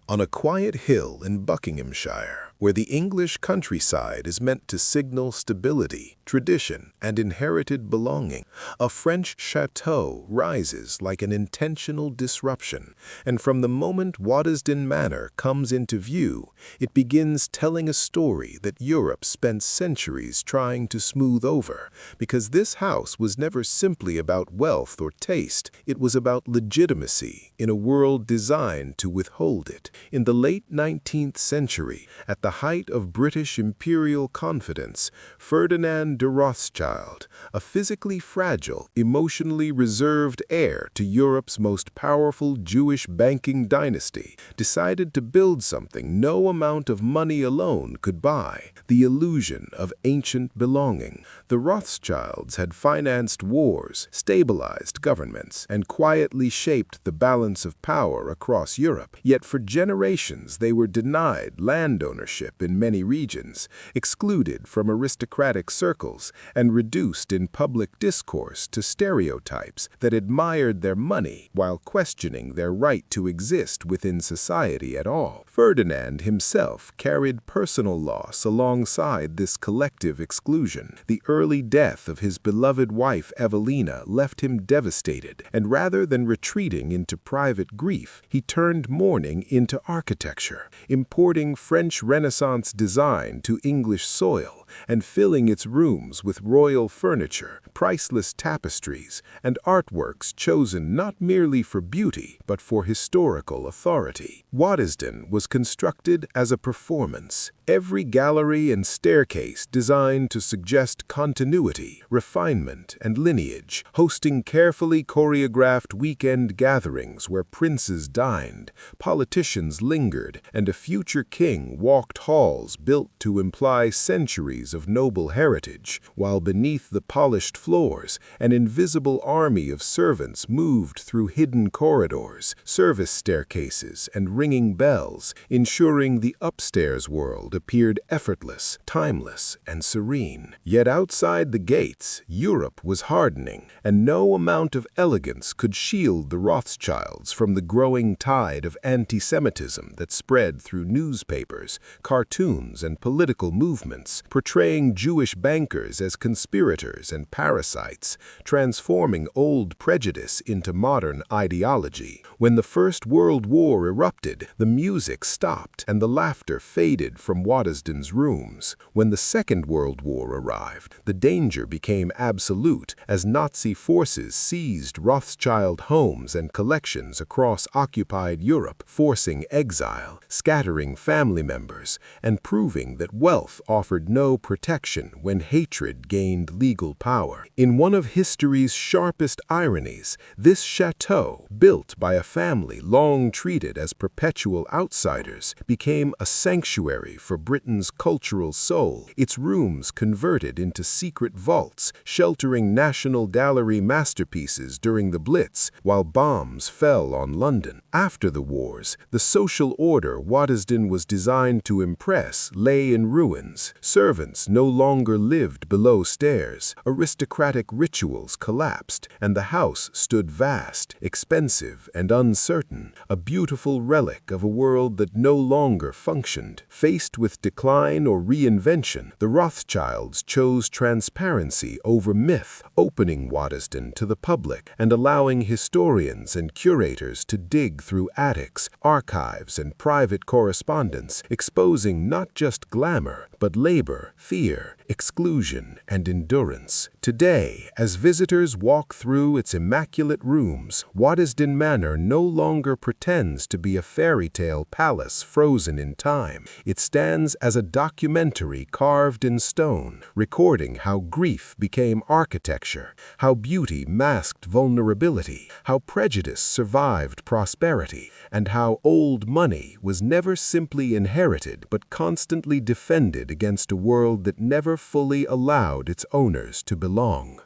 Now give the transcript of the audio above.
On a quiet hill in Buckinghamshire, where the English countryside is meant to signal stability, tradition, and inherited belonging, a French château rises like an intentional disruption, and from the moment Waddesdon Manor comes into view, it begins telling a story that Europe spent centuries trying to smooth over, because this house was never simply about wealth or taste, it was about legitimacy in a world designed to withhold it. In the late 19th century, at the height of British imperial confidence, Ferdinand de Rothschild, a physically fragile, emotionally reserved heir to Europe's most powerful Jewish banking dynasty, decided to build something no amount of money alone could buy: the illusion of ancient belonging. The Rothschilds had financed wars, stabilized governments, and quietly shaped the balance of power across Europe. Yet for generations they were denied land ownership in many regions, excluded from aristocratic circles, and reduced in public discourse to stereotypes that admired their money while questioning their right to exist within society at all. Ferdinand himself carried personal loss alongside this collective exclusion. The early death of his beloved wife Evelina left him devastated, and rather than retreating into private grief, he turned mourning into architecture, importing French Renaissance design to English soil and filling its rooms with royal furniture, priceless tapestries, and artworks chosen not merely for beauty but for historical authority. Waddesdon was constructed as a performance. Every gallery and staircase designed to suggest continuity, refinement, and lineage, hosting carefully choreographed weekend gatherings where princes dined, politicians lingered, and a future king walked halls built to imply centuries of noble heritage, while beneath the polished floors, an invisible army of servants moved through hidden corridors, service staircases, and ringing bells, ensuring the upstairs world appeared effortless, timeless, and serene. Yet outside the gates, Europe was hardening, and no amount of elegance could shield the Rothschilds from the growing tide of anti-Semitism that spread through newspapers, cartoons, and political movements, portraying Jewish bankers as conspirators and parasites, transforming old prejudice into modern ideology. When the First World War erupted, the music stopped and the laughter faded from Waddesdon's rooms. When the Second World War arrived, the danger became absolute as Nazi forces seized Rothschild homes and collections across occupied Europe, forcing exile, scattering family members, and proving that wealth offered no protection when hatred gained legal power. In one of history's sharpest ironies, this chateau, built by a family long treated as perpetual outsiders, became a sanctuary for Britain's cultural soul, its rooms converted into secret vaults, sheltering National Gallery masterpieces during the Blitz, while bombs fell on London. After the wars, the social order Waddesdon was designed to impress lay in ruins. Servants no longer lived below stairs, aristocratic rituals collapsed, and the house stood vast, expensive, and uncertain, a beautiful relic of a world that no longer functioned. Faced with decline or reinvention, the Rothschilds chose transparency over myth, opening Waddesdon to the public and allowing historians and curators to dig through attics, archives, and private correspondence, exposing not just glamour, but labor, fear, exclusion, and endurance. Today, as visitors walk through its immaculate rooms, Waddesdon Manor no longer pretends to be a fairy tale palace frozen in time. It stands as a documentary carved in stone, recording how grief became architecture, how beauty masked vulnerability, how prejudice survived prosperity, and how old money was never simply inherited but constantly defended against a world that never fully allowed its owners to belong.